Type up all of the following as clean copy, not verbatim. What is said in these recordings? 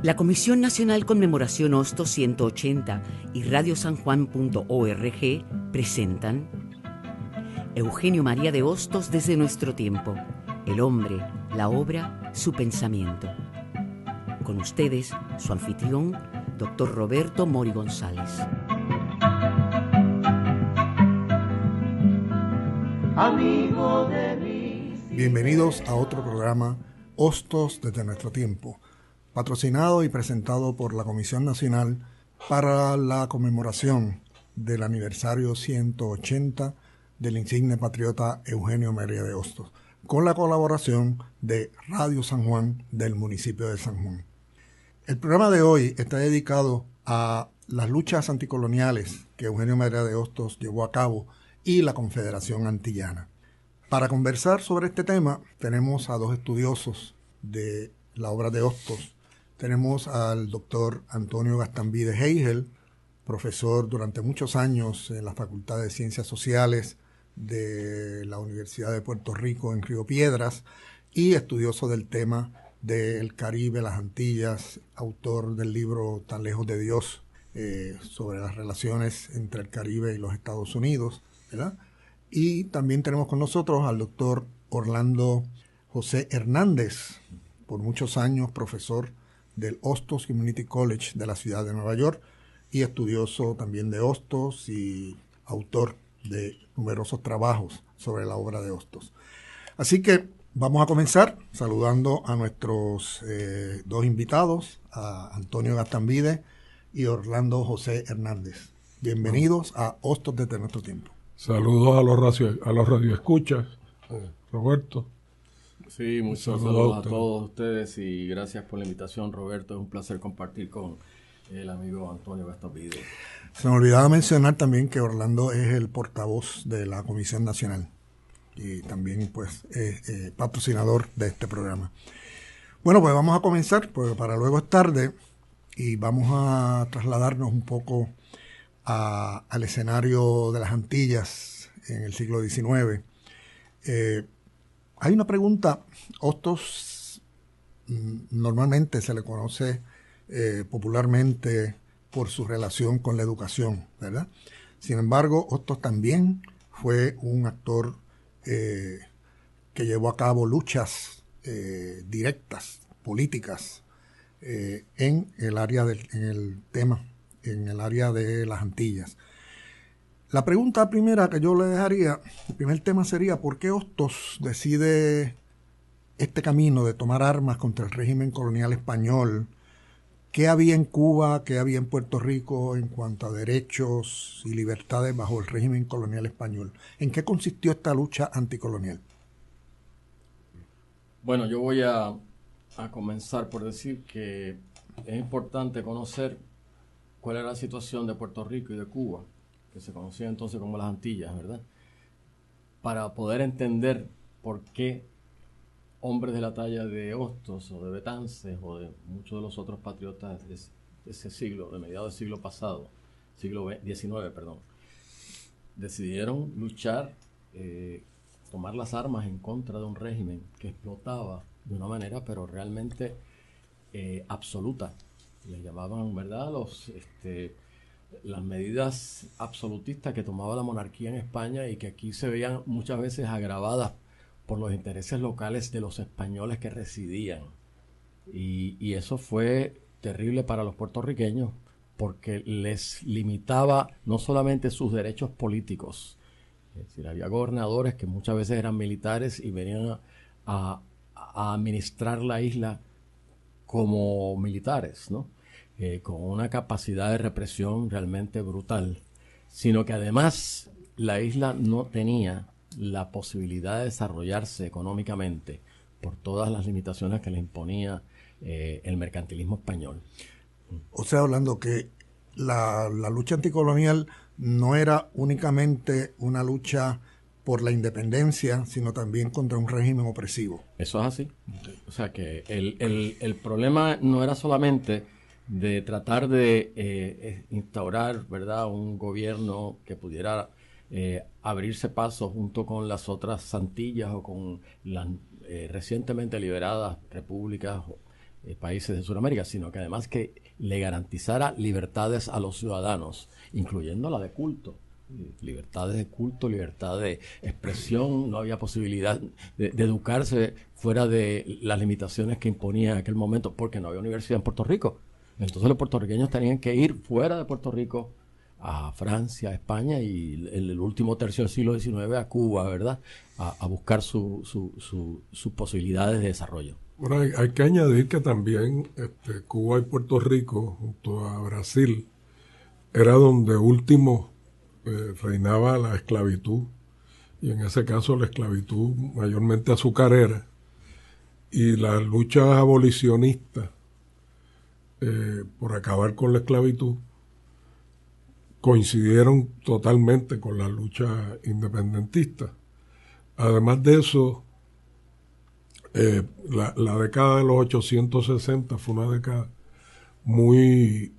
La Comisión Nacional Conmemoración Hostos 180 y radiosanjuan.org presentan Eugenio María de Hostos desde nuestro tiempo, el hombre, la obra, su pensamiento. Con ustedes, su anfitrión, Dr. Roberto Mori González. Amigo de mí. Bienvenidos a otro programa, Hostos desde nuestro tiempo, patrocinado y presentado por la Comisión Nacional para la conmemoración del aniversario 180 del insigne patriota Eugenio María de Hostos, con la colaboración de Radio San Juan del municipio de San Juan. El programa de hoy está dedicado a las luchas anticoloniales que Eugenio María de Hostos llevó a cabo y la Confederación Antillana. Para conversar sobre este tema tenemos a dos estudiosos de la obra de Hostos. Tenemos al doctor Antonio Gastambide Heigel, profesor durante muchos años en la Facultad de Ciencias Sociales de la Universidad de Puerto Rico en Río Piedras y estudioso del tema del Caribe, las Antillas, autor del libro Tan lejos de Dios, sobre las relaciones entre el Caribe y los Estados Unidos, ¿verdad? Y también tenemos con nosotros al doctor Orlando José Hernández, por muchos años profesor del Hostos Community College de la ciudad de Nueva York y estudioso también de Hostos y autor de numerosos trabajos sobre la obra de Hostos. Así que vamos a comenzar saludando a nuestros dos invitados, a Antonio Gastambide y Orlando José Hernández. Bienvenidos a Hostos desde nuestro tiempo. Saludos a los radioescuchas, Roberto. Sí, muchos saludos a todos ustedes y gracias por la invitación, Roberto. Es un placer compartir con el amigo Antonio Gastambide. Se me olvidaba mencionar también que Orlando es el portavoz de la Comisión Nacional y también pues patrocinador de este programa. Bueno, pues vamos a comenzar, porque para luego es tarde y vamos a trasladarnos un poco al escenario de las Antillas en el siglo XIX. Hay una pregunta. Hostos normalmente se le conoce popularmente por su relación con la educación, ¿verdad? Sin embargo, Hostos también fue un actor que llevó a cabo luchas directas, políticas, en el área en el área de las Antillas. La pregunta primera que yo le dejaría, el primer tema sería: ¿por qué Hostos decide este camino de tomar armas contra el régimen colonial español? ¿Qué había en Cuba, qué había en Puerto Rico en cuanto a derechos y libertades bajo el régimen colonial español? ¿En qué consistió esta lucha anticolonial? Bueno, yo voy a comenzar por decir que es importante conocer cuál era la situación de Puerto Rico y de Cuba, que se conocía entonces como las Antillas, ¿verdad? Para poder entender por qué hombres de la talla de Hostos o de Betances o de muchos de los otros patriotas de ese siglo, de mediados del siglo pasado, siglo XIX, decidieron luchar, tomar las armas en contra de un régimen que explotaba de una manera pero realmente absoluta. Le llamaban, ¿verdad?, las medidas absolutistas que tomaba la monarquía en España y que aquí se veían muchas veces agravadas por los intereses locales de los españoles que residían. Y eso fue terrible para los puertorriqueños porque les limitaba no solamente sus derechos políticos, es decir, había gobernadores que muchas veces eran militares y venían a administrar la isla como militares, ¿no? Con una capacidad de represión realmente brutal, sino que además la isla no tenía la posibilidad de desarrollarse económicamente por todas las limitaciones que le imponía el mercantilismo español. O sea, hablando que la lucha anticolonial no era únicamente una lucha por la independencia, sino también contra un régimen opresivo. Eso es así. O sea que el problema no era solamente de tratar de instaurar, ¿verdad?, un gobierno que pudiera abrirse paso junto con las otras Antillas o con las recientemente liberadas repúblicas países de Sudamérica, sino que además que le garantizara libertades a los ciudadanos, incluyendo la de culto. Libertades de culto, libertad de expresión, no había posibilidad de educarse fuera de las limitaciones que imponía en aquel momento, porque no había universidad en Puerto Rico. Entonces los puertorriqueños tenían que ir fuera de Puerto Rico a Francia, a España y el último tercio del siglo XIX a Cuba, ¿verdad? A buscar sus posibilidades de desarrollo. Bueno, hay que añadir que también Cuba y Puerto Rico, junto a Brasil, era donde último reinaba la esclavitud, y en ese caso la esclavitud mayormente azucarera, y las luchas abolicionistas por acabar con la esclavitud coincidieron totalmente con la lucha independentista. Además de eso, la década de los 860 fue una década muy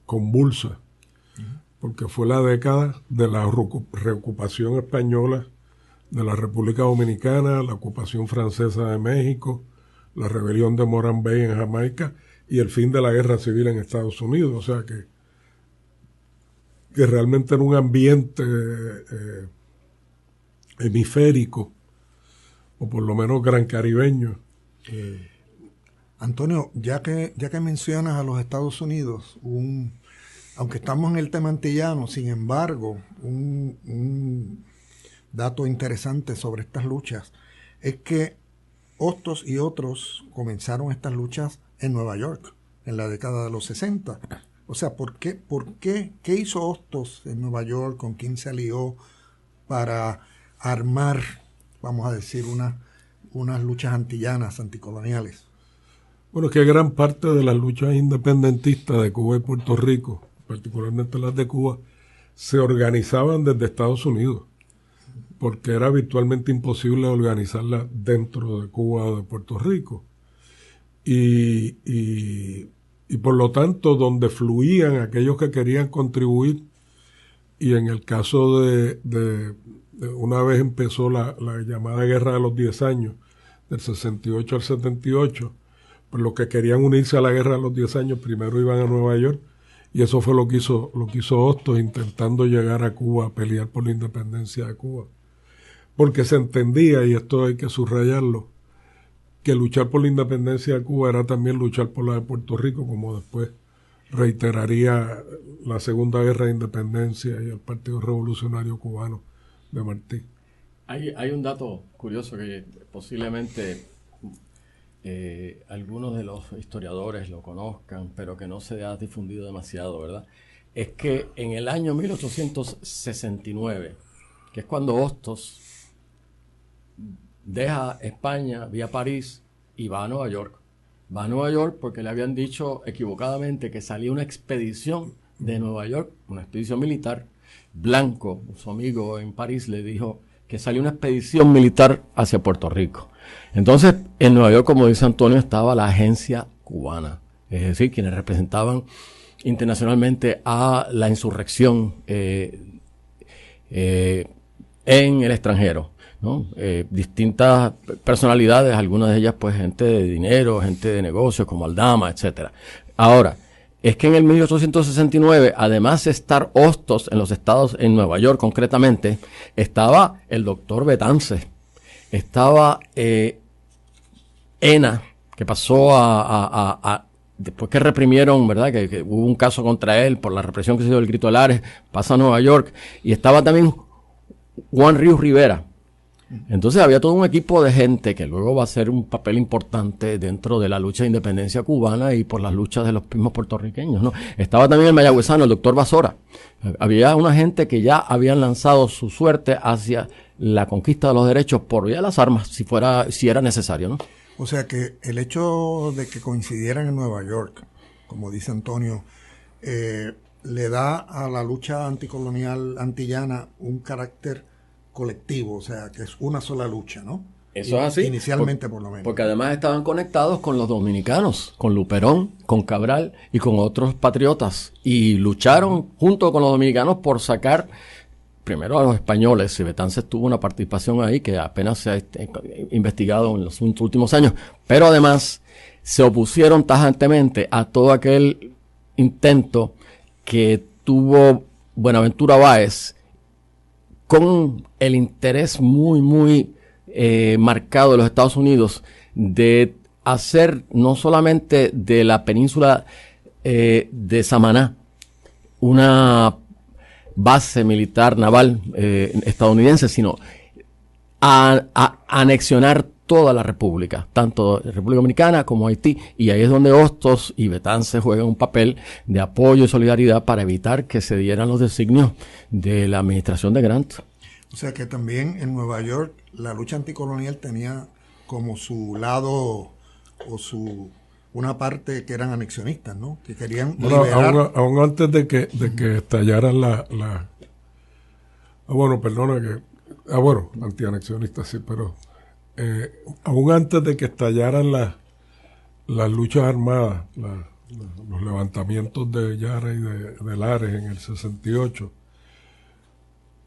convulsa, porque fue la década de la reocupación española de la República Dominicana, la ocupación francesa de México, la rebelión de Morant Bay en Jamaica y el fin de la guerra civil en Estados Unidos. O sea que realmente era un ambiente hemisférico, o por lo menos gran caribeño. Antonio, ya que mencionas a los Estados Unidos, aunque estamos en el tema antillano, sin embargo, un dato interesante sobre estas luchas es que Hostos y otros comenzaron estas luchas en Nueva York en la década de los 60. O sea, ¿qué hizo Hostos en Nueva York? ¿Con quién se alió para armar, vamos a decir, unas luchas antillanas, anticoloniales? Bueno, que gran parte de las luchas independentistas de Cuba y Puerto Rico, particularmente las de Cuba, se organizaban desde Estados Unidos, porque era virtualmente imposible organizarlas dentro de Cuba o de Puerto Rico. Y por lo tanto, donde fluían aquellos que querían contribuir, y en el caso de una vez empezó la llamada Guerra de los 10 años, del 68 al 78, pues los que querían unirse a la Guerra de los 10 años primero iban a Nueva York, y eso fue lo que hizo Hostos, intentando llegar a Cuba a pelear por la independencia de Cuba. Porque se entendía, y esto hay que subrayarlo, que luchar por la independencia de Cuba era también luchar por la de Puerto Rico, como después reiteraría la Segunda Guerra de Independencia y el Partido Revolucionario Cubano de Martí. Hay un dato curioso que posiblemente algunos de los historiadores lo conozcan, pero que no se ha difundido demasiado, ¿verdad? Es que en el año 1869, que es cuando Hostos deja España vía París y va a Nueva York. Va a Nueva York porque le habían dicho equivocadamente que salía una expedición de Nueva York, una expedición militar. Blanco, su amigo en París, le dijo que salía una expedición militar hacia Puerto Rico. Entonces, en Nueva York, como dice Antonio, estaba la agencia cubana, es decir, quienes representaban internacionalmente a la insurrección en el extranjero, ¿no? Distintas personalidades, algunas de ellas pues gente de dinero, gente de negocios como Aldama, etcétera. Ahora, es que en el 1869, además de estar Hostos en los estados, en Nueva York concretamente, estaba el doctor Betances, estaba Ena, que pasó después que reprimieron, ¿verdad? Que hubo un caso contra él por la represión que se dio del Grito de Lares, pasa a Nueva York, y estaba también Juan Ríos Rivera. Entonces había todo un equipo de gente que luego va a hacer un papel importante dentro de la lucha de independencia cubana y por las luchas de los mismos puertorriqueños, ¿no? Estaba también el mayagüezano, el doctor Basora. Había una gente que ya habían lanzado su suerte hacia la conquista de los derechos por vía de las armas, si era necesario, ¿no? O sea que el hecho de que coincidieran en Nueva York, como dice Antonio, le da a la lucha anticolonial antillana un carácter colectivo, o sea, que es una sola lucha, ¿no? Eso es así. Inicialmente, por lo menos. Porque además estaban conectados con los dominicanos, con Luperón, con Cabral y con otros patriotas. Y lucharon junto con los dominicanos por sacar primero a los españoles, y Betances tuvo una participación ahí que apenas se ha investigado en los últimos años, pero además se opusieron tajantemente a todo aquel intento que tuvo Buenaventura Báez con el interés muy marcado de los Estados Unidos de hacer no solamente de la península de Samaná una base militar naval estadounidense, sino a anexionar toda la República, tanto República Dominicana como Haití, y ahí es donde Hostos y Betances juegan un papel de apoyo y solidaridad para evitar que se dieran los designios de la administración de Grant. O sea que también en Nueva York la lucha anticolonial tenía como su lado o una parte que eran anexionistas, ¿no? Que querían liberar. Aún antes de que estallaran antianexionistas, sí, pero aún antes de que estallaran las luchas armadas, los levantamientos de Yara y de Lares en el 68,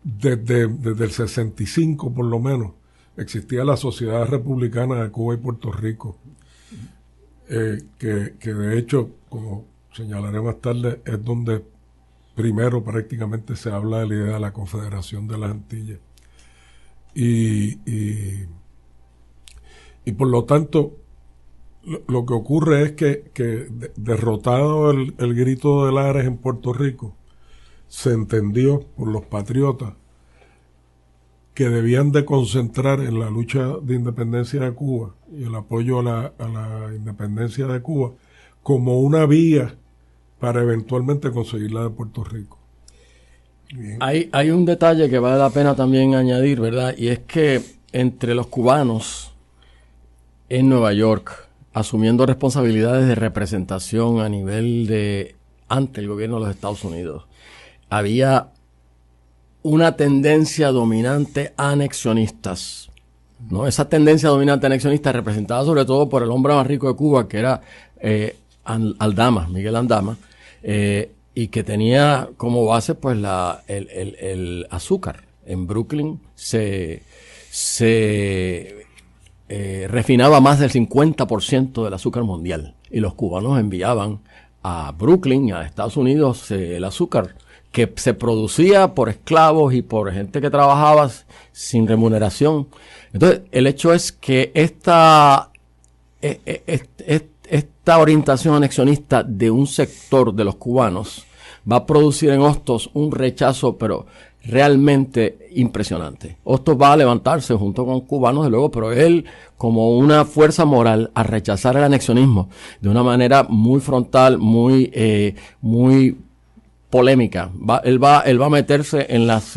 desde el 65 por lo menos, existía la Sociedad Republicana de Cuba y Puerto Rico, que de hecho, como señalaré más tarde, es donde primero prácticamente se habla de la idea de la Confederación de las Antillas. Y por lo tanto, lo que ocurre es que derrotado el grito de Lares en Puerto Rico, se entendió por los patriotas que debían de concentrar en la lucha de independencia de Cuba y el apoyo a la independencia de Cuba como una vía para eventualmente conseguir la de Puerto Rico. Bien. Hay un detalle que vale la pena también añadir, ¿verdad? Y es que entre los cubanos en Nueva York, asumiendo responsabilidades de representación a nivel ante el gobierno de los Estados Unidos, había una tendencia dominante a anexionistas, ¿no? Esa tendencia dominante anexionista representada sobre todo por el hombre más rico de Cuba, que era Aldama, Miguel Aldama, y que tenía como base pues el azúcar. En Brooklyn se refinaba más del 50% del azúcar mundial, y los cubanos enviaban a Brooklyn, a Estados Unidos, el azúcar que se producía por esclavos y por gente que trabajaba sin remuneración. Entonces, el hecho es que esta orientación anexionista de un sector de los cubanos va a producir en Hostos un rechazo, pero realmente impresionante. Hostos va a levantarse junto con cubanos, de luego, pero él, como una fuerza moral, a rechazar el anexionismo de una manera muy frontal, muy polémica. Él va a meterse en las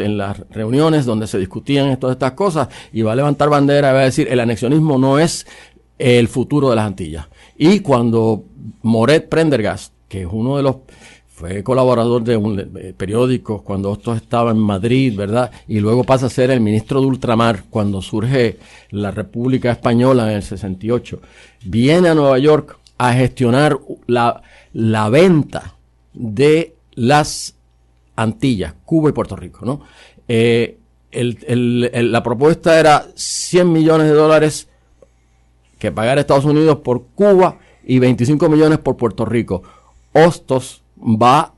reuniones donde se discutían todas estas cosas y va a levantar bandera y va a decir: el anexionismo no es el futuro de las Antillas. Y cuando Moret Prendergast, que es fue colaborador de periódicos cuando Hostos estaba en Madrid, ¿verdad? Y luego pasa a ser el ministro de Ultramar cuando surge la República Española en el 68. Viene a Nueva York a gestionar la venta de las Antillas, Cuba y Puerto Rico, ¿no? La propuesta era $100 millones que pagara Estados Unidos por Cuba y 25 millones por Puerto Rico. Hostos va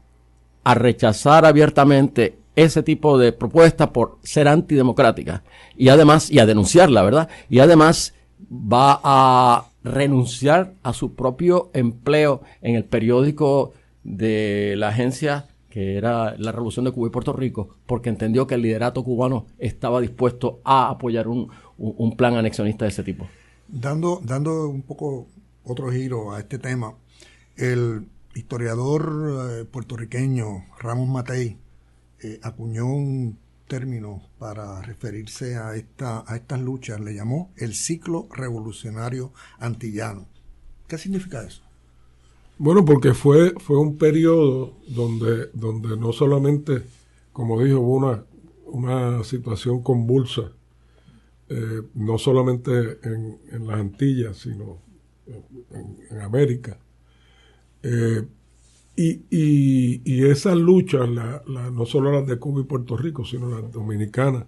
a rechazar abiertamente ese tipo de propuesta por ser antidemocrática y a denunciarla, ¿verdad? Y además va a renunciar a su propio empleo en el periódico de la agencia que era la Revolución de Cuba y Puerto Rico, porque entendió que el liderato cubano estaba dispuesto a apoyar un plan anexionista de ese tipo. Dando un poco otro giro a este tema, el historiador puertorriqueño Ramos Matei acuñó un término para referirse a estas luchas, le llamó el ciclo revolucionario antillano. ¿Qué significa eso? Bueno, porque fue un periodo donde no solamente, como dijo, hubo una situación convulsa, no solamente en las Antillas, sino en América, Y esas luchas, no solo las de Cuba y Puerto Rico, sino las dominicanas,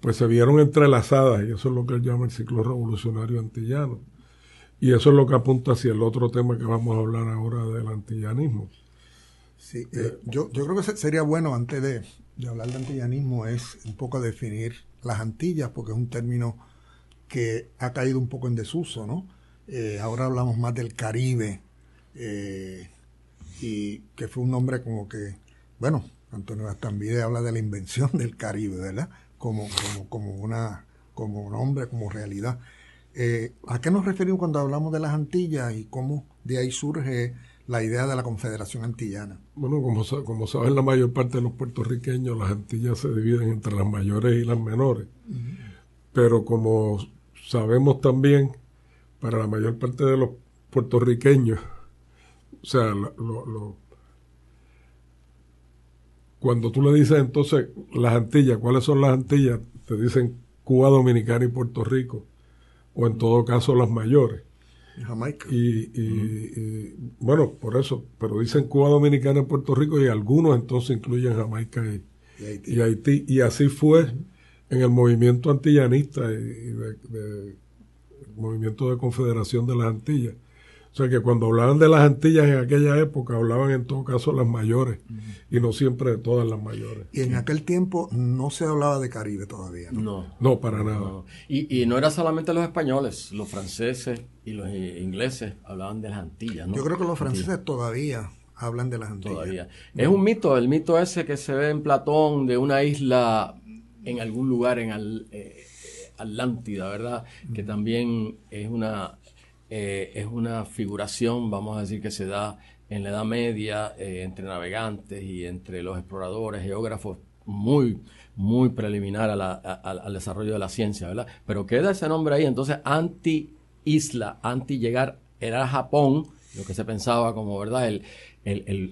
pues se vieron entrelazadas, y eso es lo que él llama el ciclo revolucionario antillano. Y eso es lo que apunta hacia el otro tema que vamos a hablar ahora del antillanismo. Sí, yo creo que sería bueno, antes de hablar de antillanismo, es un poco definir las Antillas, porque es un término que ha caído un poco en desuso, ¿no? Ahora hablamos más del Caribe, y que fue un nombre como que, bueno, Antonio Gastambide habla de la invención del Caribe, ¿verdad? Como nombre, como realidad. ¿A qué nos referimos cuando hablamos de las Antillas y cómo de ahí surge la idea de la Confederación Antillana? Bueno, como saben la mayor parte de los puertorriqueños, las Antillas se dividen entre las mayores y las menores. Uh-huh. Pero como sabemos también, para la mayor parte de los puertorriqueños, o sea, cuando tú le dices entonces las Antillas, ¿cuáles son las Antillas? Te dicen Cuba, Dominicana y Puerto Rico, o en todo caso las mayores. Jamaica. Y bueno, por eso, pero dicen Cuba, Dominicana y Puerto Rico, y algunos entonces incluyen Jamaica y Haití. Y así fue en el movimiento antillanista y el movimiento de confederación de las Antillas. O sea que cuando hablaban de las Antillas en aquella época, hablaban en todo caso de las mayores, y no siempre de todas las mayores. Y en aquel tiempo no se hablaba de Caribe todavía, ¿no? No, para nada. No. Y no era solamente los españoles, los franceses y los ingleses hablaban de las Antillas, ¿no? Yo creo que los franceses todavía hablan de las Antillas. Todavía. Es un mito, el mito ese que se ve en Platón de una isla en algún lugar en Atlántida, ¿verdad? Que también es una figuración, vamos a decir, que se da en la Edad Media entre navegantes y entre los exploradores, geógrafos, muy, muy preliminar al desarrollo de la ciencia, ¿verdad? Pero queda ese nombre ahí. Entonces, anti-isla, anti-llegar, era Japón, lo que se pensaba como, ¿verdad?,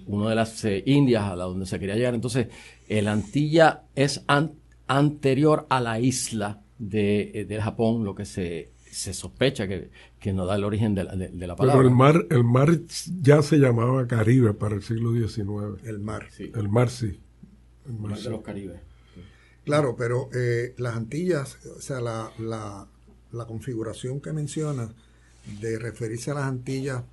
uno de las Indias a la donde se quería llegar. Entonces, el Antilla es anterior a la isla del Japón, lo que se sospecha que nos da el origen de la palabra. Pero el mar ya se llamaba Caribe para el siglo XIX. El mar. Sí. El mar, sí. El mar de los Caribes. Sí. Claro, pero las Antillas, o sea, la configuración que mencionas de referirse a las Antillas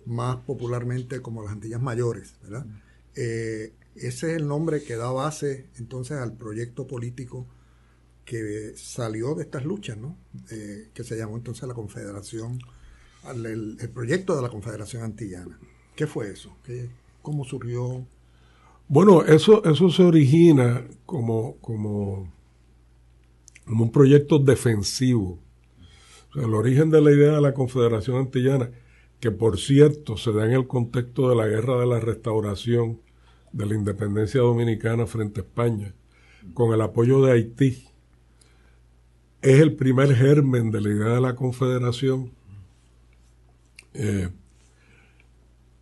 más popularmente como las Antillas Mayores, ¿verdad? Ese es el nombre que da base entonces al proyecto político que salió de estas luchas, ¿no? Que se llamó entonces la Confederación, el proyecto de la Confederación Antillana. ¿Qué fue eso? ¿Cómo surgió? Bueno, eso se origina como un proyecto defensivo. O sea, el origen de la idea de la Confederación Antillana, que por cierto se da en el contexto de la Guerra de la Restauración de la Independencia Dominicana frente a España, con el apoyo de Haití, es el primer germen de la idea de la Confederación,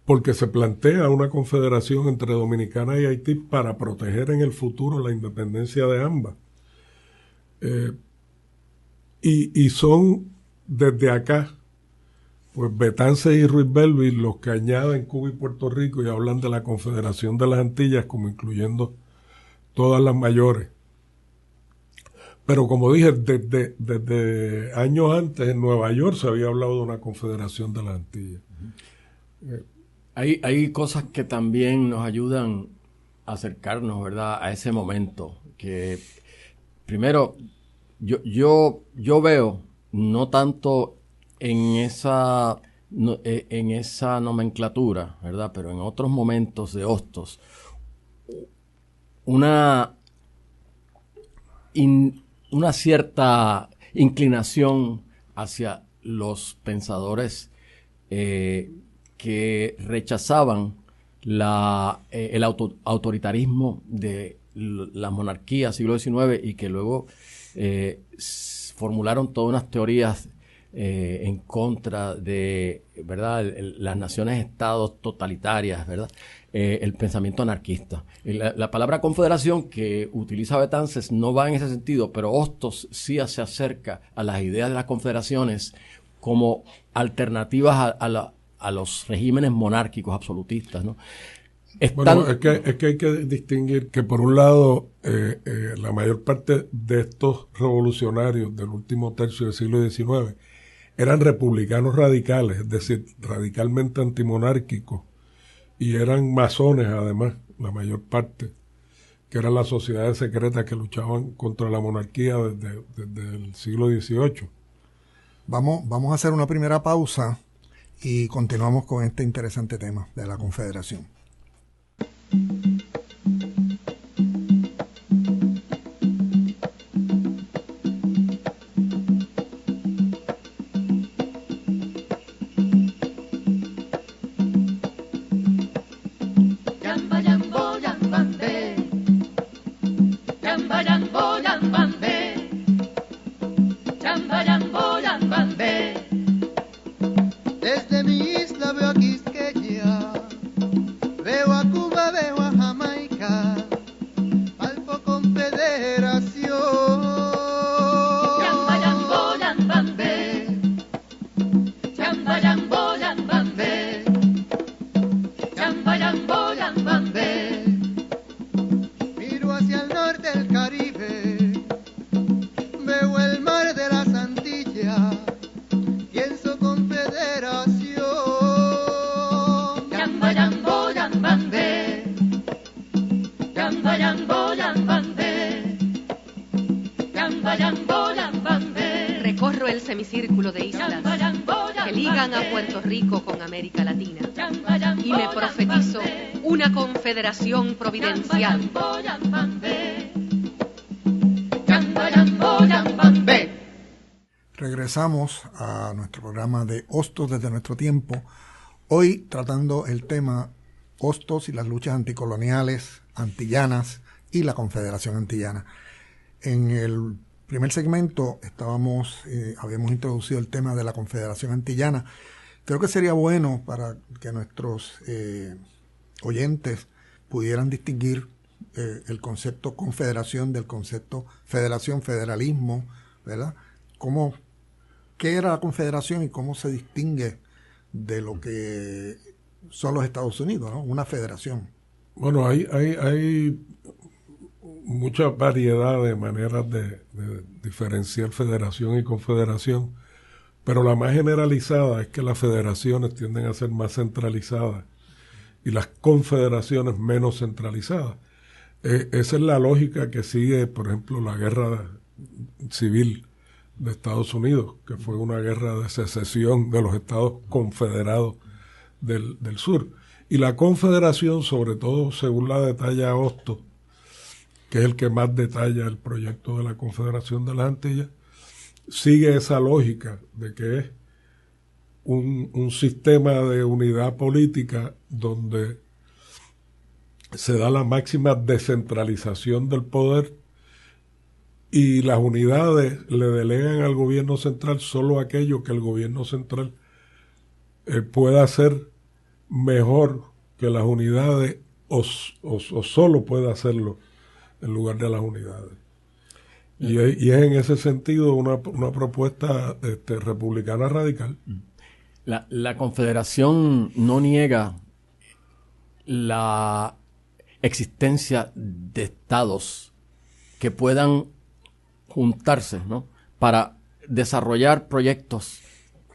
porque se plantea una confederación entre Dominicana y Haití para proteger en el futuro la independencia de ambas. Y son desde acá, pues Betances y Ruiz Belvis los que añaden Cuba y Puerto Rico y hablan de la Confederación de las Antillas como incluyendo todas las mayores. Pero como dije, desde años antes en Nueva York se había hablado de una confederación de las Antillas. Hay cosas que también nos ayudan a acercarnos, ¿verdad?, a ese momento. Que primero, yo veo, no tanto en esa nomenclatura, ¿verdad?, pero en otros momentos de Hostos, una cierta inclinación hacia los pensadores que rechazaban el autoritarismo de la monarquía siglo XIX y que luego formularon todas unas teorías en contra de, ¿verdad?, las naciones-estados totalitarias, ¿verdad?, el pensamiento anarquista. La palabra confederación que utiliza Betances no va en ese sentido, pero Hostos sí se acerca a las ideas de las confederaciones como alternativas a los regímenes monárquicos absolutistas, ¿no? Bueno, es que hay que distinguir que por un lado la mayor parte de estos revolucionarios del último tercio del siglo XIX eran republicanos radicales, es decir, radicalmente antimonárquicos, y eran masones además, la mayor parte, que eran las sociedades secretas que luchaban contra la monarquía desde el siglo XVIII. Vamos a hacer una primera pausa y continuamos con este interesante tema de la Confederación. Desde mi isla veo a Quisqueya, veo a Cuba, veo a Jamaica, Alpo Confederación. Yamba, yambo, yambambe, yamba, yambo, yambambe, yamba, yambo, yambambe. Miro hacia el norte del Caribe, veo el mar de las Antillas, pienso confederación. Yamba, yambo, yambambe, yamba, yambo, yambambe, yamba, yambo, yambambe. Recorro el semicírculo de islas que ligan a Puerto Rico con América Latina y me profetizo una confederación providencial. Yamba, yambo, yambambe. Regresamos a nuestro programa de Hostos desde nuestro tiempo, hoy tratando el tema Hostos y las luchas anticoloniales, antillanas y la Confederación Antillana. En el primer segmento habíamos introducido el tema de la Confederación Antillana. Creo que sería bueno para que nuestros oyentes pudieran distinguir el concepto confederación del concepto federación, federalismo, ¿verdad? ¿Qué era la Confederación y cómo se distingue de lo que son los Estados Unidos, ¿no? Una federación. Bueno, hay mucha variedad de maneras de diferenciar federación y confederación, pero la más generalizada es que las federaciones tienden a ser más centralizadas y las confederaciones menos centralizadas. Esa es la lógica que sigue, por ejemplo, la guerra civil de Estados Unidos, que fue una guerra de secesión de los Estados Confederados del sur. Y la Confederación, sobre todo según la detalla Hostos, que es el que más detalla el proyecto de la Confederación de las Antillas, sigue esa lógica de que es un sistema de unidad política donde se da la máxima descentralización del poder y las unidades le delegan al gobierno central solo aquello que el gobierno central pueda hacer mejor que las unidades o solo puede hacerlo en lugar de las unidades. Y es en ese sentido una propuesta republicana radical. La Confederación no niega la existencia de estados que puedan juntarse, ¿no?, para desarrollar proyectos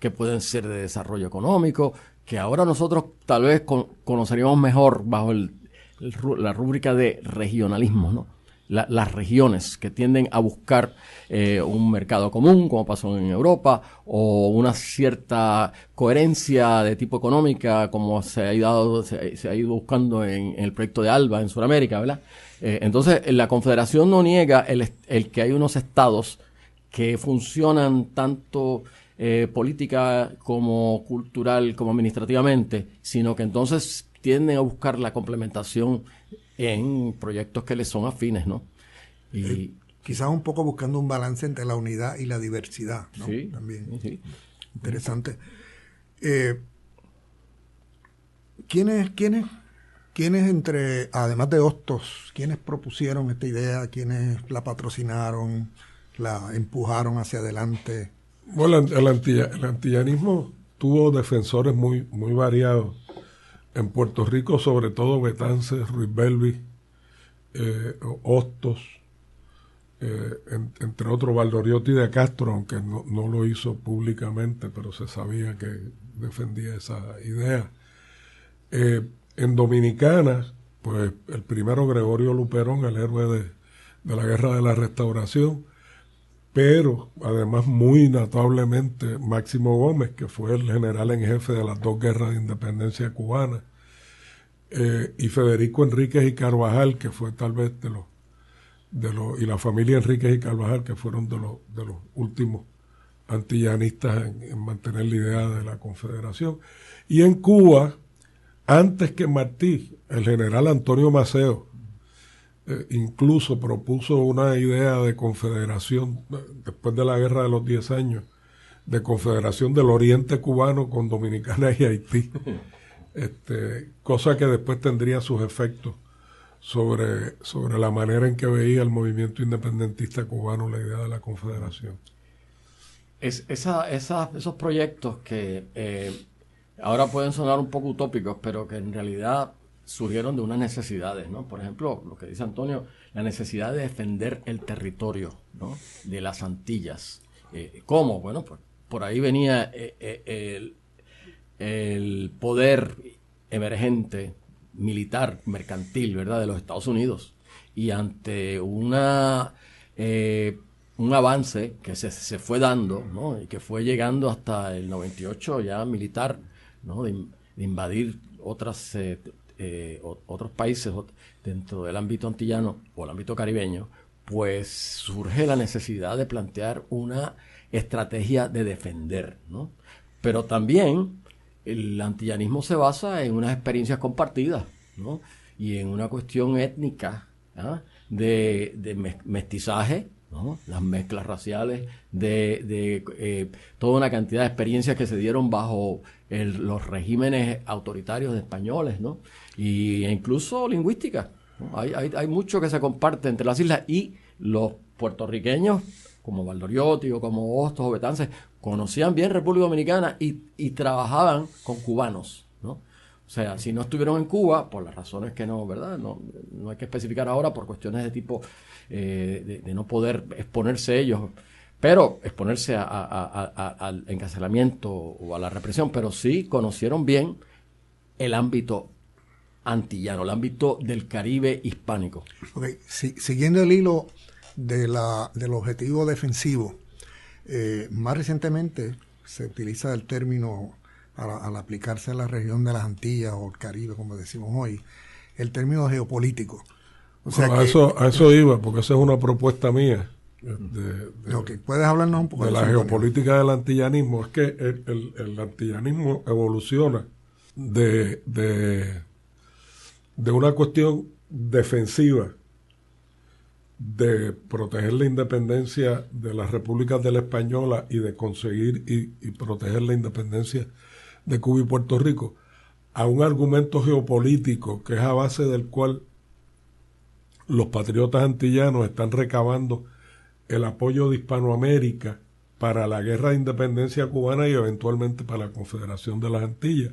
que pueden ser de desarrollo económico, que ahora nosotros tal vez conoceríamos mejor bajo la rúbrica de regionalismo, ¿no? Las regiones que tienden a buscar un mercado común, como pasó en Europa, o una cierta coherencia de tipo económica, como se ha ido buscando en el proyecto de ALBA en Sudamérica, ¿verdad? Entonces, la Confederación no niega el que hay unos estados que funcionan tanto política como cultural como administrativamente, sino que entonces tienden a buscar la complementación en proyectos que les son afines, ¿no? Y quizás un poco buscando un balance entre la unidad y la diversidad, ¿no? Sí, también. sí. Interesante. ¿Quiénes además de Hostos, quiénes propusieron esta idea, quiénes la patrocinaron, la empujaron hacia adelante? Bueno, el antillanismo tuvo defensores muy, muy variados. En Puerto Rico, sobre todo Betances, Ruiz Belvis, Hostos, entre otros Valdoriotti de Castro, aunque no lo hizo públicamente, pero se sabía que defendía esa idea. En Dominicana, pues el primero Gregorio Luperón, el héroe de la Guerra de la Restauración, pero además muy notablemente Máximo Gómez, que fue el general en jefe de las dos guerras de independencia cubana, y Federico Enríquez y Carvajal, que fue tal vez y la familia Enríquez y Carvajal, que fueron de los últimos antillanistas en mantener la idea de la Confederación. Y en Cuba, antes que Martí, el general Antonio Maceo incluso propuso una idea de confederación, después de la Guerra de los 10 años, de confederación del Oriente cubano con Dominicana y Haití, cosa que después tendría sus efectos sobre la manera en que veía el movimiento independentista cubano la idea de la confederación. Esos proyectos que ahora pueden sonar un poco utópicos, pero que en realidad surgieron de unas necesidades, ¿no? Por ejemplo, lo que dice Antonio, la necesidad de defender el territorio, ¿no?, de las Antillas. ¿Cómo? Bueno, pues por ahí venía el poder emergente militar, mercantil, ¿verdad?, de los Estados Unidos. Y ante un avance que se fue dando, ¿no?, y que fue llegando hasta el 98 ya militar, ¿no?, de invadir otros países dentro del ámbito antillano o el ámbito caribeño, pues surge la necesidad de plantear una estrategia de defender, ¿no? Pero también el antillanismo se basa en unas experiencias compartidas, ¿no?, y en una cuestión étnica, ¿ah?, de mestizaje, ¿no?, las mezclas raciales, de toda una cantidad de experiencias que se dieron bajo los regímenes autoritarios de españoles, ¿no?, e incluso lingüística, ¿no? Hay mucho que se comparte entre las islas, y los puertorriqueños, como Valdoriotti o como Hostos o Betances, conocían bien República Dominicana y trabajaban con cubanos, ¿no? O sea, si no estuvieron en Cuba, por las razones que no, ¿verdad?, no hay que especificar ahora, por cuestiones de tipo de no poder exponerse ellos, pero exponerse al encarcelamiento o a la represión, pero sí conocieron bien el ámbito antillano, el ámbito del Caribe hispánico. Okay. Siguiendo el hilo del objetivo defensivo, más recientemente se utiliza el término, al aplicarse a la región de las Antillas o el Caribe, como decimos hoy, el término geopolítico. O sea a eso iba, porque esa es una propuesta mía. ¿Puedes hablarnos un poco de la geopolítica del antillanismo? Es que el antillanismo evoluciona de una cuestión defensiva de proteger la independencia de las repúblicas de la Española y de conseguir y proteger la independencia de Cuba y Puerto Rico, a un argumento geopolítico que es a base del cual los patriotas antillanos están recabando el apoyo de Hispanoamérica para la guerra de independencia cubana y eventualmente para la Confederación de las Antillas,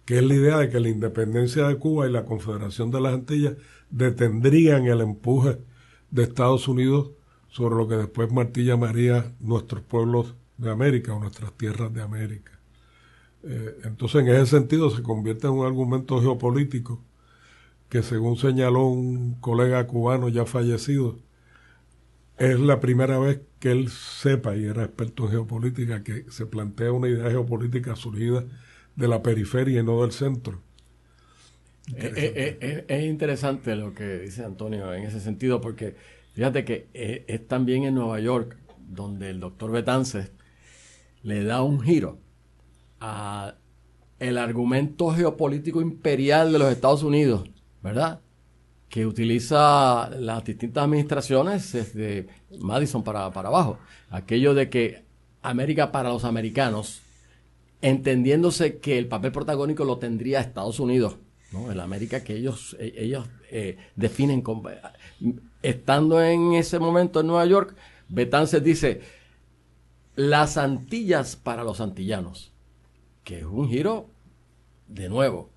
que es la idea de que la independencia de Cuba y la Confederación de las Antillas detendrían el empuje de Estados Unidos sobre lo que después Martí llamaría nuestros pueblos de América o nuestras tierras de América. Entonces, en ese sentido, se convierte en un argumento geopolítico que, según señaló un colega cubano ya fallecido, es la primera vez que él sepa, y era experto en geopolítica, que se plantea una idea geopolítica surgida de la periferia y no del centro. Es interesante lo que dice Antonio en ese sentido, porque fíjate que es también en Nueva York donde el doctor Betances le da un giro a el argumento geopolítico imperial de los Estados Unidos, ¿verdad?, que utiliza las distintas administraciones desde Madison para abajo. Aquello de que América para los americanos, entendiéndose que el papel protagónico lo tendría Estados Unidos, ¿no?, el América que ellos definen como... Estando en ese momento en Nueva York, Betances dice: las Antillas para los antillanos. que es un giro, de nuevo,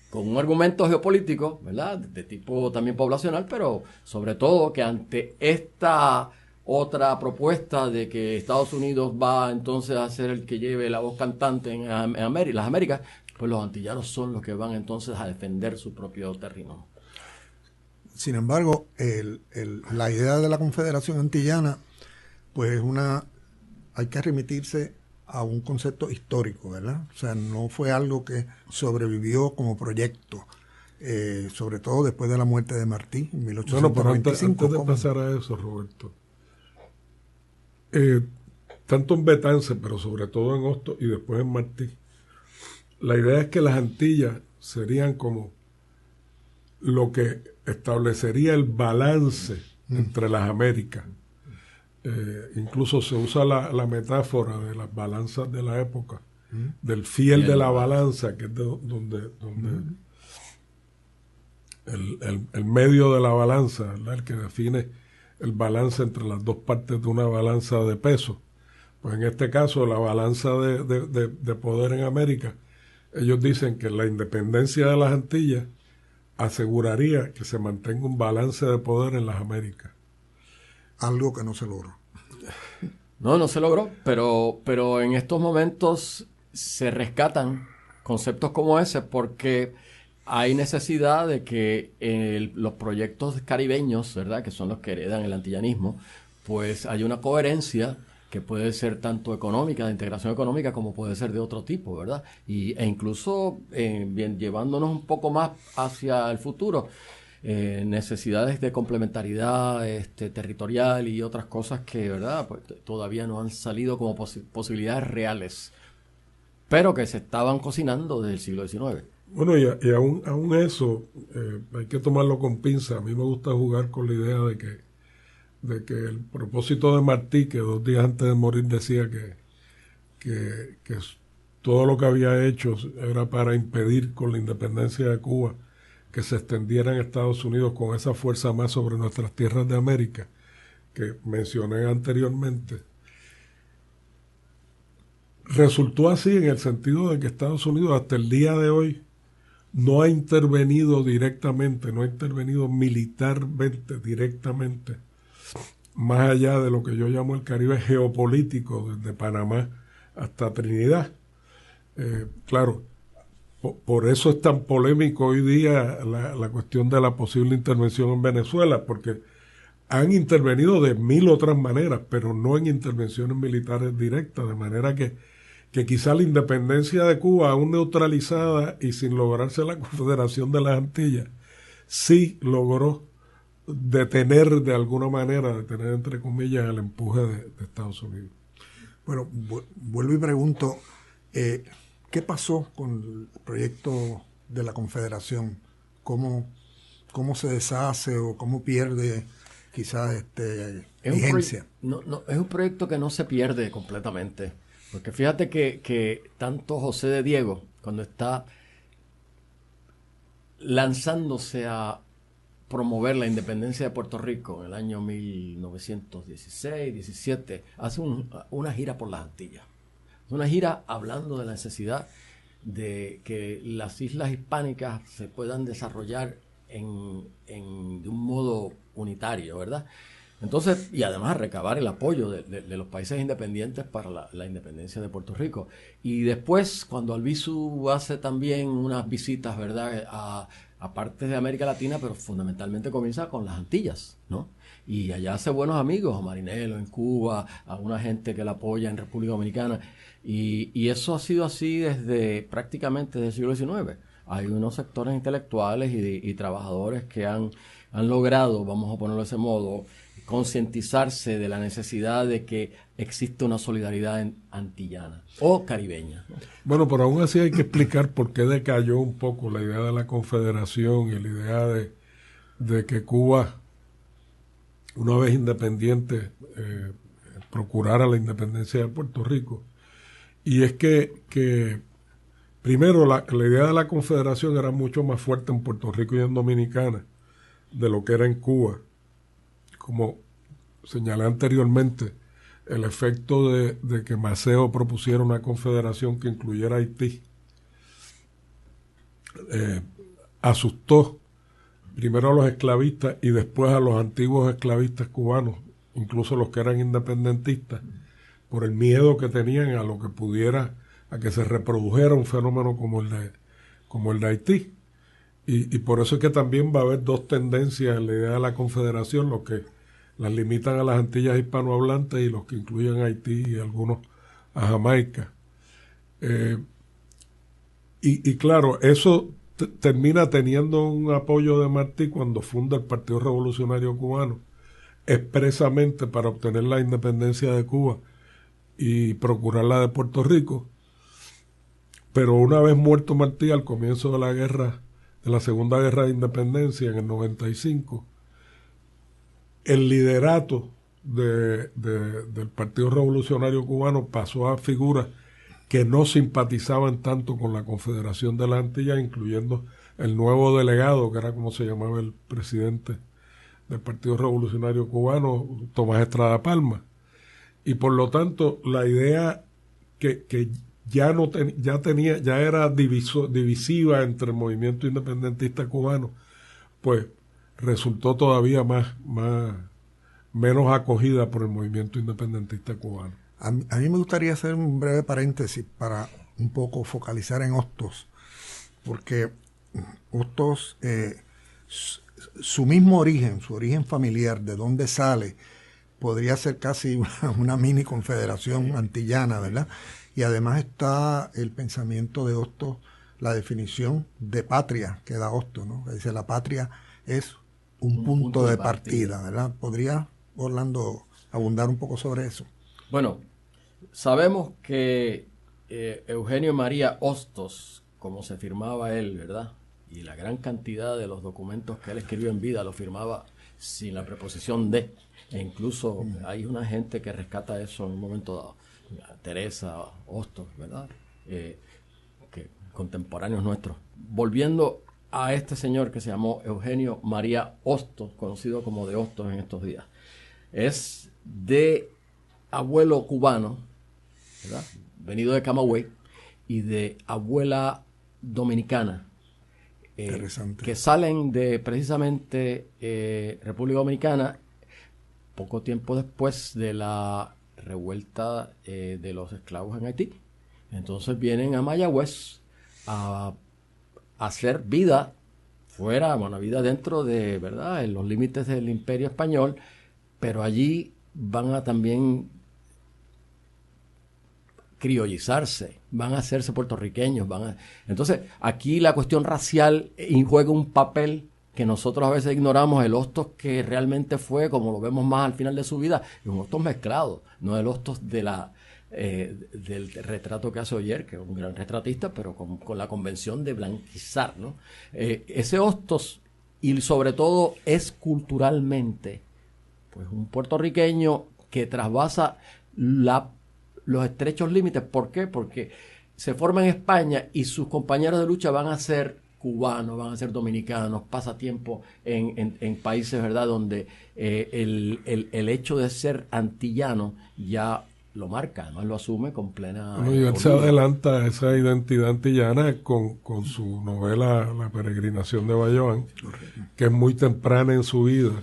con un argumento geopolítico, ¿verdad? De tipo también poblacional, pero sobre todo que ante esta otra propuesta de que Estados Unidos va entonces a ser el que lleve la voz cantante en las Américas, pues los antillanos son los que van entonces a defender su propio terreno. Sin embargo, la idea de la Confederación Antillana, pues hay que remitirse a un concepto histórico, ¿verdad? O sea, no fue algo que sobrevivió como proyecto, sobre todo después de la muerte de Martí en 1825. Bueno, pero antes de pasar a eso, Roberto, tanto en Betance, pero sobre todo en Hostos y después en Martí, la idea es que las Antillas serían como lo que establecería el balance entre las Américas. Incluso se usa la metáfora de las balanzas de la época, del fiel de la balanza, que es donde el medio de la balanza, ¿verdad? El que define el balance entre las dos partes de una balanza de peso. Pues en este caso, la balanza de poder en América, ellos dicen que la independencia de las Antillas aseguraría que se mantenga un balance de poder en las Américas. Algo que no se logró. No se logró, pero en estos momentos se rescatan conceptos como ese porque hay necesidad de que los proyectos caribeños, ¿verdad?, que son los que heredan el antillanismo, pues hay una coherencia que puede ser tanto económica, de integración económica, como puede ser de otro tipo, ¿verdad? E incluso llevándonos un poco más hacia el futuro, necesidades de complementariedad territorial y otras cosas que, ¿verdad?, pues todavía no han salido como posibilidades reales, pero que se estaban cocinando desde el siglo XIX. Bueno, y aún eso hay que tomarlo con pinza. A mí me gusta jugar con la idea de que el propósito de Martí, que 2 días antes de morir decía que todo lo que había hecho era para impedir con la independencia de Cuba que se extendiera en Estados Unidos con esa fuerza más sobre nuestras tierras de América, que mencioné anteriormente, resultó así en el sentido de que Estados Unidos hasta el día de hoy no ha intervenido directamente, no ha intervenido militarmente directamente, más allá de lo que yo llamo el Caribe geopolítico, desde Panamá hasta Trinidad. Claro, por eso es tan polémico hoy día la cuestión de la posible intervención en Venezuela, porque han intervenido de 1000 otras maneras, pero no en intervenciones militares directas, de manera que quizá la independencia de Cuba, aún neutralizada y sin lograrse la Confederación de las Antillas, sí logró detener de alguna manera, detener entre comillas, el empuje de Estados Unidos. Bueno, vuelvo y pregunto, ¿qué pasó con el proyecto de la Confederación? ¿Cómo se deshace o cómo pierde quizás vigencia? Es un proyecto que no se pierde completamente, porque fíjate que tanto José de Diego, cuando está lanzándose a promover la independencia de Puerto Rico en el año 1916-17, hace una gira por las Antillas. Una gira hablando de la necesidad de que las islas hispánicas se puedan desarrollar de un modo unitario, ¿verdad? Entonces, y además recabar el apoyo de los países independientes para la independencia de Puerto Rico. Y después, cuando Albizu hace también unas visitas, ¿verdad?, a partes de América Latina, pero fundamentalmente comienza con las Antillas, ¿no? Y allá hace buenos amigos, a Marinelo en Cuba, a una gente que la apoya en República Dominicana. Y eso ha sido así prácticamente desde el siglo XIX. Hay unos sectores intelectuales y trabajadores que han logrado, vamos a ponerlo de ese modo, concientizarse de la necesidad de que existe una solidaridad antillana o caribeña, ¿no? Bueno, pero aún así hay que explicar por qué decayó un poco la idea de la Confederación y la idea de que Cuba, una vez independiente, procurara la independencia de Puerto Rico. Y es que primero, la idea de la Confederación era mucho más fuerte en Puerto Rico y en Dominicana de lo que era en Cuba. Como señalé anteriormente, el efecto de que Maceo propusiera una confederación que incluyera Haití asustó primero a los esclavistas y después a los antiguos esclavistas cubanos, incluso los que eran independentistas, por el miedo que tenían a lo que pudiera, a que se reprodujera un fenómeno como el de Haití. Y por eso es que también va a haber dos tendencias en la idea de la confederación, los que las limitan a las Antillas hispanohablantes y los que incluyen a Haití y algunos a Jamaica. Y claro, eso termina teniendo un apoyo de Martí cuando funda el Partido Revolucionario Cubano, expresamente para obtener la independencia de Cuba y procurar la de Puerto Rico. Pero una vez muerto Martí, al comienzo de la Segunda Guerra de Independencia, en el 95, el liderato del Partido Revolucionario Cubano pasó a figuras que no simpatizaban tanto con la Confederación de las Antillas, incluyendo el nuevo delegado, que era como se llamaba el presidente del Partido Revolucionario Cubano, Tomás Estrada Palma. Y por lo tanto, la idea que ya era divisiva entre el movimiento independentista cubano, pues resultó todavía menos acogida por el movimiento independentista cubano. A mí me gustaría hacer un breve paréntesis para un poco focalizar en Hostos, porque Hostos, su mismo origen, su origen familiar, de dónde sale, podría ser casi una mini confederación antillana, ¿verdad? Y además está el pensamiento de Hostos, la definición de patria que da Hostos, ¿no? Que dice, la patria es un punto de partida, ¿verdad? ¿Podría, Orlando, abundar un poco sobre eso? Bueno, sabemos que Eugenio María Hostos, como se firmaba él, ¿verdad? Y la gran cantidad de los documentos que él escribió en vida lo firmaba sin la preposición de. E incluso hay una gente que rescata eso en un momento dado. Teresa Hostos, ¿verdad? Que contemporáneos nuestros. Volviendo a este señor que se llamó Eugenio María Hostos, conocido como de Hostos en estos días. Es de abuelo cubano, ¿verdad? Venido de Camagüey, y de abuela dominicana, que salen de precisamente República Dominicana poco tiempo después de la revuelta de los esclavos en Haití. Entonces vienen a Mayagüez a hacer vida fuera, bueno, vida dentro de, ¿verdad?, en los límites del Imperio Español, pero allí van a también criollizarse, van a hacerse puertorriqueños, entonces aquí la cuestión racial juega un papel que nosotros a veces ignoramos. El Hostos que realmente fue, como lo vemos más al final de su vida, es un Hostos mezclado, no el Hostos del retrato que hace Oller, que es un gran retratista, pero con la convención de blanquizar, ¿no? Ese Hostos, y sobre todo es culturalmente pues un puertorriqueño que trasvasa los estrechos límites. ¿Por qué? Porque se forma en España y sus compañeros de lucha van a ser cubanos, van a ser dominicanos, pasa tiempo en países, ¿verdad?, donde el hecho de ser antillano ya lo marca, además lo asume con plena... Bueno, y él se adelanta esa identidad antillana con su novela La peregrinación de Bayoán, que es muy temprana en su vida,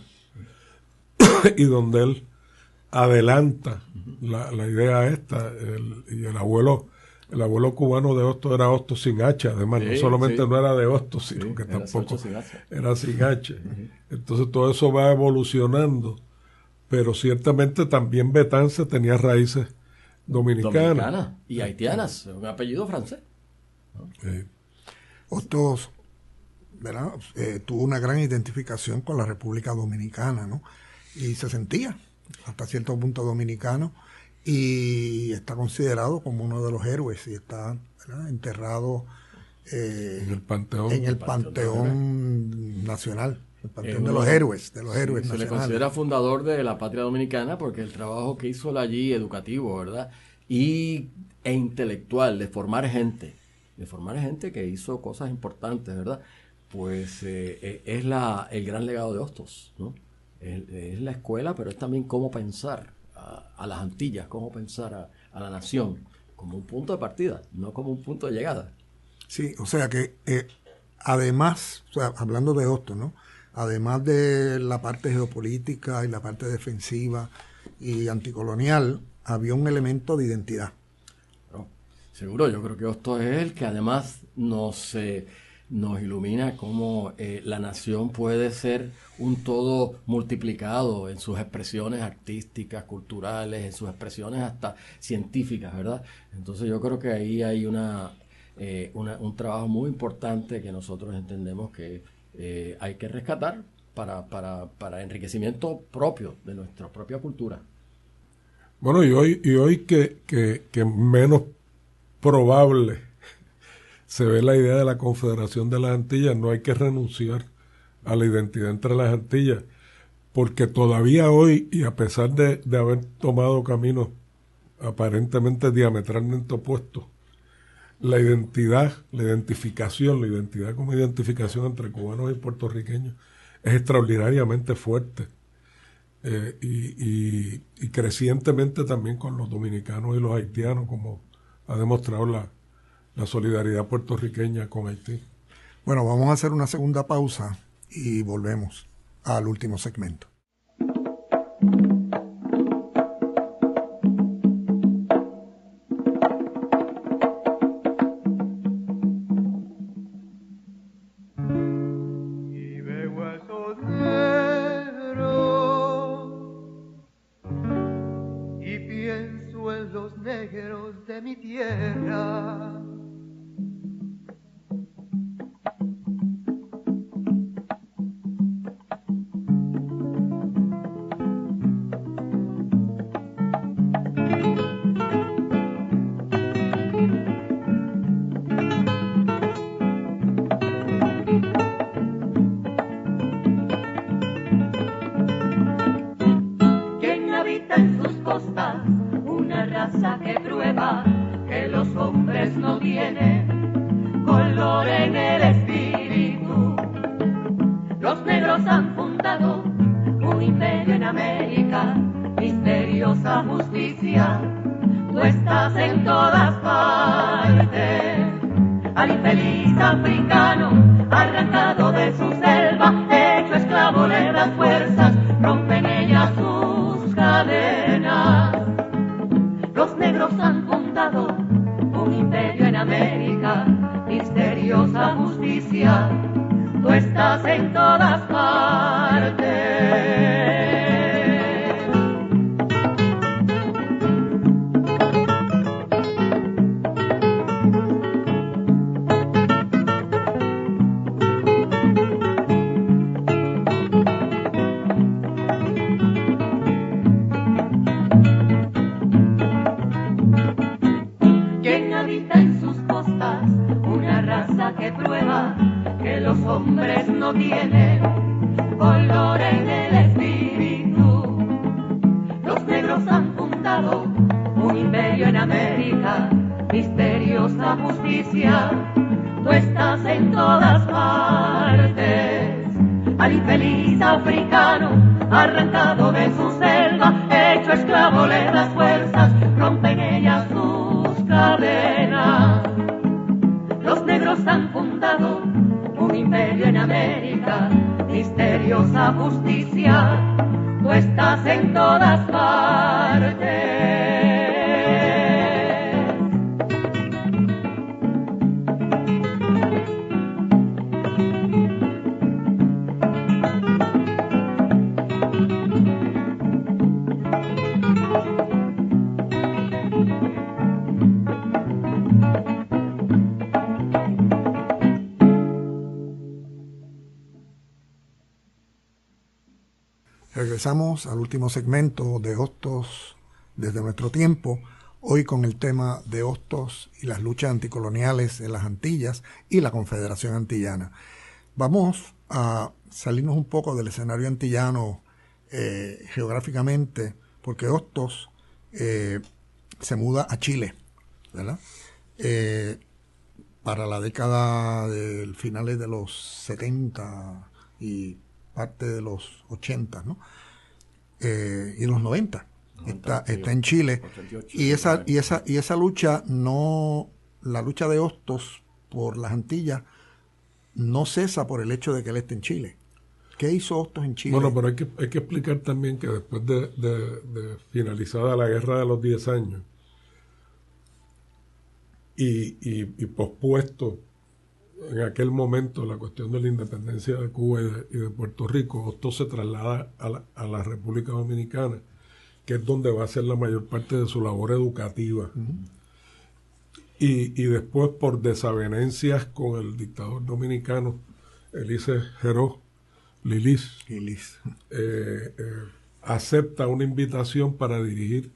y donde él adelanta la idea esta. Y el abuelo cubano de Hostos era Hostos sin H, además, no solamente no era de Hostos, sino que tampoco era sin H. Entonces todo eso va evolucionando, pero ciertamente también Betance tenía raíces dominicanas y haitianas, un apellido francés, ¿no? Hostos, ¿verdad?, tuvo una gran identificación con la República Dominicana, ¿no? Y se sentía hasta cierto punto dominicano, y está considerado como uno de los héroes y está, ¿verdad?, enterrado en el Panteón Nacional, el Panteón de los Héroes nacionales. Se le considera fundador de la patria dominicana porque el trabajo que hizo allí educativo, ¿verdad?, e intelectual, de formar gente que hizo cosas importantes, ¿verdad?, pues es el gran legado de Hostos, ¿no? Es la escuela, pero es también cómo pensar a las Antillas, cómo pensar a la nación como un punto de partida, no como un punto de llegada. Sí, o sea que además, o sea, hablando de Hostos, ¿no? Además de la parte geopolítica y la parte defensiva y anticolonial, había un elemento de identidad. Bueno, seguro, yo creo que Hostos es el que además nos ilumina cómo la nación puede ser un todo multiplicado en sus expresiones artísticas, culturales, en sus expresiones hasta científicas, ¿verdad? Entonces yo creo que ahí hay un trabajo muy importante que nosotros entendemos que hay que rescatar para enriquecimiento propio de nuestra propia cultura. Bueno, y hoy que menos probable se ve la idea de la Confederación de las Antillas, no hay que renunciar a la identidad entre las Antillas, porque todavía hoy, y a pesar de haber tomado caminos aparentemente diametralmente opuestos, la identidad como identificación entre cubanos y puertorriqueños es extraordinariamente fuerte, y crecientemente también con los dominicanos y los haitianos, como ha demostrado la solidaridad puertorriqueña con Haití. Bueno, vamos a hacer una segunda pausa y volvemos al último segmento. Y veo esos negros y pienso en los negros de mi tierra. Quien habita en sus costas una raza que prueba que los hombres no tienen color en el espíritu. Los negros han fundado un imperio en América, misteriosa justicia, tú estás en todas partes. Al infeliz africano, arrancado de su selva, hecho esclavo le das fuerzas, rompen ellas sus cadenas. Los negros han fundado un imperio en América, misteriosa justicia, tú estás en todas partes. Quien habita en sus costas una raza que prueba que los hombres no tienen color en el espíritu. Los negros han fundado un imperio en América, misteriosa justicia, tú estás en todas partes. Al infeliz africano, arrancado de su selva, hecho esclavo le das fuerzas, rompen ellas sus cadenas. Los negros han fundado un imperio en América, misteriosa justicia, tú estás en todas partes. Regresamos al último segmento de Hostos desde nuestro tiempo, hoy con el tema de Hostos y las luchas anticoloniales en las Antillas y la Confederación Antillana. Vamos a salirnos un poco del escenario antillano geográficamente, porque Hostos se muda a Chile, ¿verdad? Para la década de finales de los 70 y parte de los 80, ¿no? Y los 90. está en Chile. 88, y esa lucha la lucha de Hostos por las Antillas no cesa por el hecho de que él esté en Chile. ¿Qué hizo Hostos en Chile? Bueno, pero hay que explicar también que después de finalizada la Guerra de los 10 años y pospuesto en aquel momento la cuestión de la independencia de Cuba y de Puerto Rico, Hostos se traslada a la República Dominicana, que es donde va a hacer la mayor parte de su labor educativa. Y después, por desavenencias con el dictador dominicano Elise Geró Lilis, acepta una invitación para dirigir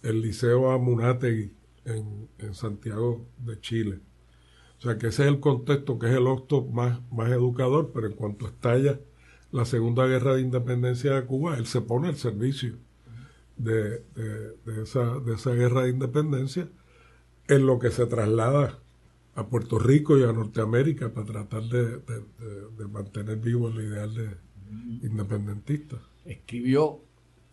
el Liceo Amunátegui en Santiago de Chile. O sea que ese es el contexto, que es el Hostos más educador, pero en cuanto estalla la Segunda Guerra de Independencia de Cuba, él se pone al servicio de esa guerra de independencia, en lo que se traslada a Puerto Rico y a Norteamérica para tratar de mantener vivo el ideal de independentista. Escribió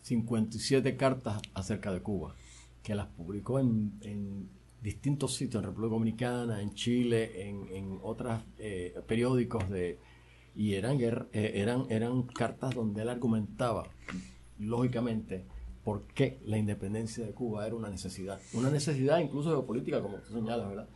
57 cartas acerca de Cuba, que las publicó en distintos sitios, en República Dominicana, en Chile, en otros periódicos y eran cartas donde él argumentaba lógicamente por qué la independencia de Cuba era una necesidad incluso geopolítica, como tú señalas, ¿verdad?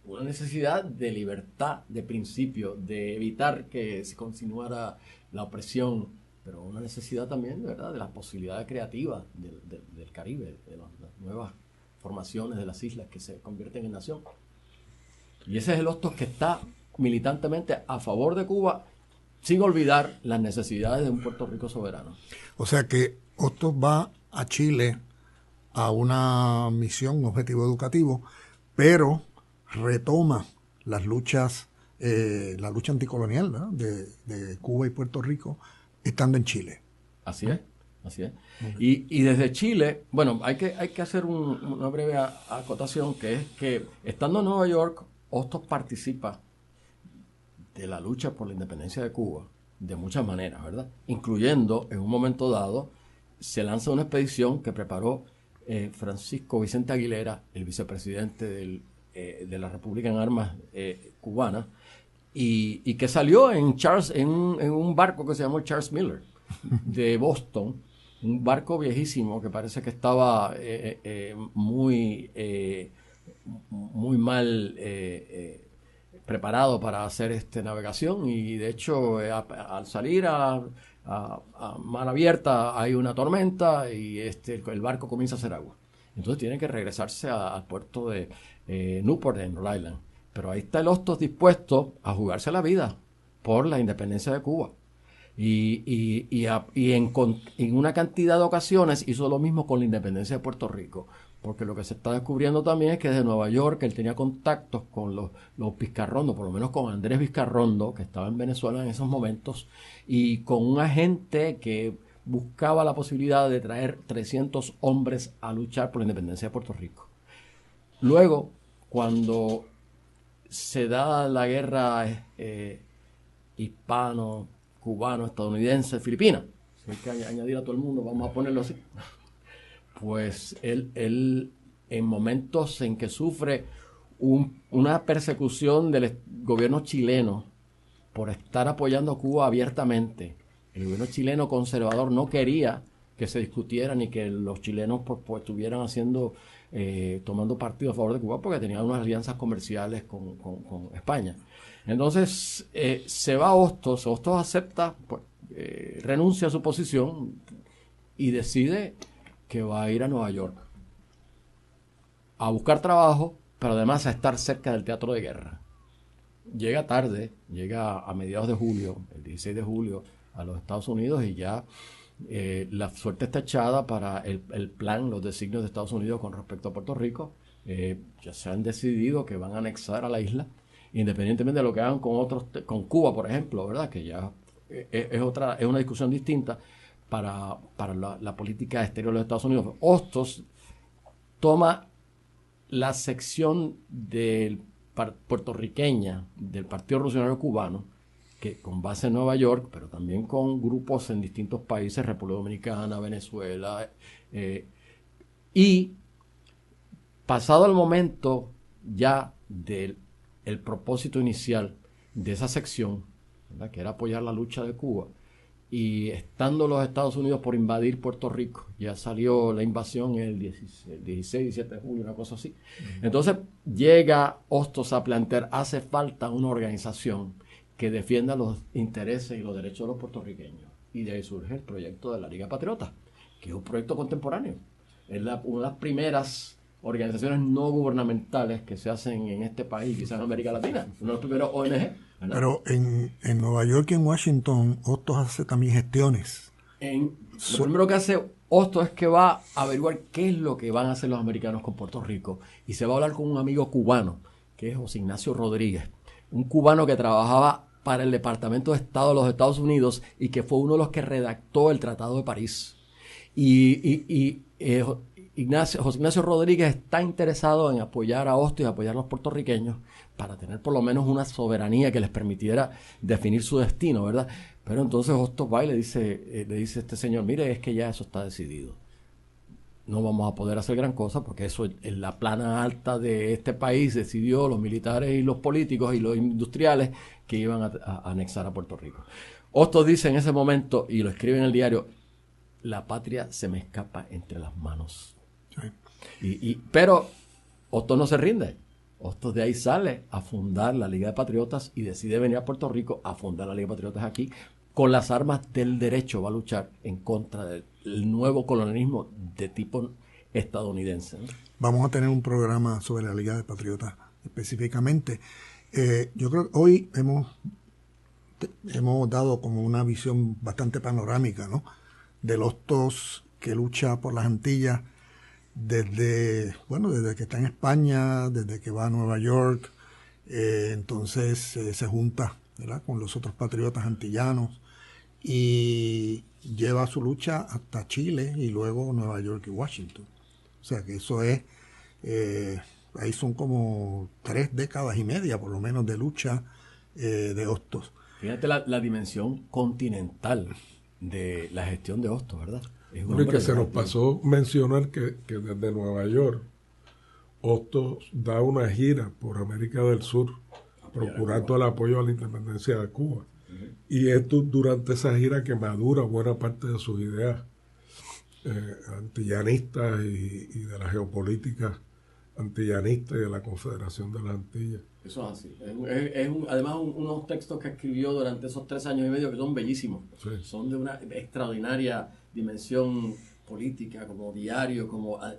Una necesidad de libertad, de principio, de evitar que se continuara la opresión, pero una necesidad también, ¿verdad?, de las posibilidades creativas del Caribe, de las nuevas formaciones de las islas que se convierten en nación. Y ese es el Hostos que está militantemente a favor de Cuba, sin olvidar las necesidades de un Puerto Rico soberano. O sea que Hostos va a Chile a una misión, un objetivo educativo, pero retoma las luchas, la lucha anticolonial, ¿verdad?, de Cuba y Puerto Rico, estando en Chile. Así es. Y desde Chile, bueno, hay que hacer una breve acotación, que es que estando en Nueva York, Hostos participa de la lucha por la independencia de Cuba de muchas maneras, ¿verdad? Incluyendo, en un momento dado, se lanza una expedición que preparó Francisco Vicente Aguilera, el vicepresidente de la República en Armas cubana, y que salió en un barco que se llamó Charles Miller, de Boston, un barco viejísimo que parece que estaba muy mal preparado para hacer navegación, y de hecho al salir a mar abierta hay una tormenta y el barco comienza a hacer agua. Entonces tienen que regresarse al puerto de Newport en Rhode Island. Pero ahí está el Hostos dispuesto a jugarse la vida por la independencia de Cuba. Y en una cantidad de ocasiones hizo lo mismo con la independencia de Puerto Rico, porque lo que se está descubriendo también es que desde Nueva York él tenía contactos con los Vizcarrondo, por lo menos con Andrés Vizcarrondo, que estaba en Venezuela en esos momentos, y con un agente que buscaba la posibilidad de traer 300 hombres a luchar por la independencia de Puerto Rico. Luego, cuando se da la guerra hispano-cubano-estadounidense, Filipina, si hay que añadir a todo el mundo, vamos a ponerlo así, pues él en momentos en que sufre una persecución del gobierno chileno por estar apoyando a Cuba abiertamente. El gobierno chileno conservador no quería que se discutiera ni que los chilenos pues estuvieran tomando partido a favor de Cuba, porque tenían unas alianzas comerciales con España. Entonces se va a Hostos acepta, pues, renuncia a su posición y decide que va a ir a Nueva York a buscar trabajo, pero además a estar cerca del teatro de guerra. Llega tarde, llega a mediados de julio, el 16 de julio, a los Estados Unidos, y ya la suerte está echada para el plan, los designios de Estados Unidos con respecto a Puerto Rico. Ya se han decidido que van a anexar a la isla, independientemente de lo que hagan con Cuba, por ejemplo, ¿verdad? Que ya es una discusión distinta para la política exterior de los Estados Unidos. Hostos toma la sección puertorriqueña del Partido Revolucionario Cubano que con base en Nueva York, pero también con grupos en distintos países, República Dominicana, Venezuela, y pasado el momento ya del el propósito inicial de esa sección, ¿verdad?, que era apoyar la lucha de Cuba, y estando los Estados Unidos por invadir Puerto Rico, ya salió la invasión el 16, 17 de julio, una cosa así. Entonces llega Hostos a plantear, hace falta una organización que defienda los intereses y los derechos de los puertorriqueños. Y de ahí surge el proyecto de la Liga Patriota, que es un proyecto contemporáneo. Es una de las primeras organizaciones no gubernamentales que se hacen en este país, quizás en América Latina. Uno de los primeros ONG, ¿verdad? Pero en Nueva York y en Washington, Hostos hace también gestiones. Lo primero que hace Hostos es que va a averiguar qué es lo que van a hacer los americanos con Puerto Rico. Y se va a hablar con un amigo cubano, que es José Ignacio Rodríguez. Un cubano que trabajaba para el Departamento de Estado de los Estados Unidos y que fue uno de los que redactó el Tratado de París. José Ignacio Rodríguez está interesado en apoyar a Hostos y apoyar a los puertorriqueños para tener por lo menos una soberanía que les permitiera definir su destino, ¿verdad? Pero entonces Hostos va y le dice a este señor, mire, es que ya eso está decidido. No vamos a poder hacer gran cosa porque eso en la plana alta de este país decidió los militares y los políticos y los industriales que iban a anexar a Puerto Rico. Hostos dice en ese momento, y lo escribe en el diario, la patria se me escapa entre las manos. Pero Hostos no se rinde. Hostos de ahí sale a fundar la Liga de Patriotas y decide venir a Puerto Rico a fundar la Liga de Patriotas aquí. Con las armas del derecho va a luchar en contra del nuevo colonialismo de tipo estadounidense, ¿no? Vamos a tener un programa sobre la Liga de Patriotas específicamente. Yo creo que hoy hemos dado como una visión bastante panorámica, ¿no?, del Hostos que lucha por las Antillas desde que está en España, desde que va a Nueva York, entonces se junta, ¿verdad?, con los otros patriotas antillanos y lleva su lucha hasta Chile y luego Nueva York y Washington. O sea que eso es, ahí son como 3 décadas y media por lo menos de lucha de Hostos. Fíjate la dimensión continental de la gestión de Hostos, ¿verdad? Y que se nos pasó mencionar que desde Nueva York Hostos da una gira por América del Sur procurando el apoyo a la independencia de Cuba. Y es durante esa gira que madura buena parte de sus ideas antillanistas y de la geopolítica antillanista y de la Confederación de las Antillas. Eso es así. Además, unos textos que escribió durante esos 3 años y medio que son bellísimos. Sí. Son de una extraordinaria dimensión política, como diario,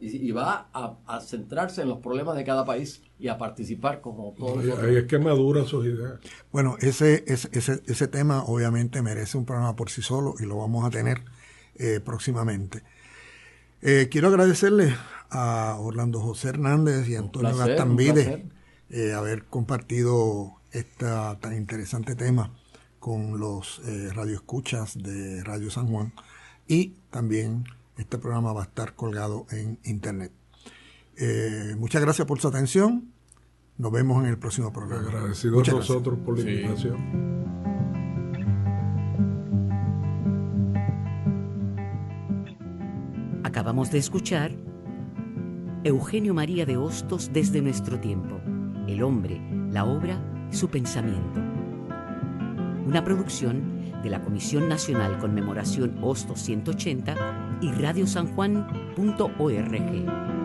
y va a centrarse en los problemas de cada país y a participar como todos los Ahí es que madura sus ideas. Bueno, ese tema obviamente merece un programa por sí solo y lo vamos a tener próximamente. Quiero agradecerle a Orlando José Hernández y a Antonio Gastambide haber compartido este tan interesante tema con los radioescuchas de Radio San Juan, y también este programa va a estar colgado en internet. Muchas gracias por su atención. Nos vemos en el próximo programa. Agradecidos nosotros por la invitación. Acabamos de escuchar Eugenio María de Hostos desde nuestro tiempo. El hombre, la obra, su pensamiento. Una producción de la Comisión Nacional Conmemoración Hostos 180 y radiosanjuan.org.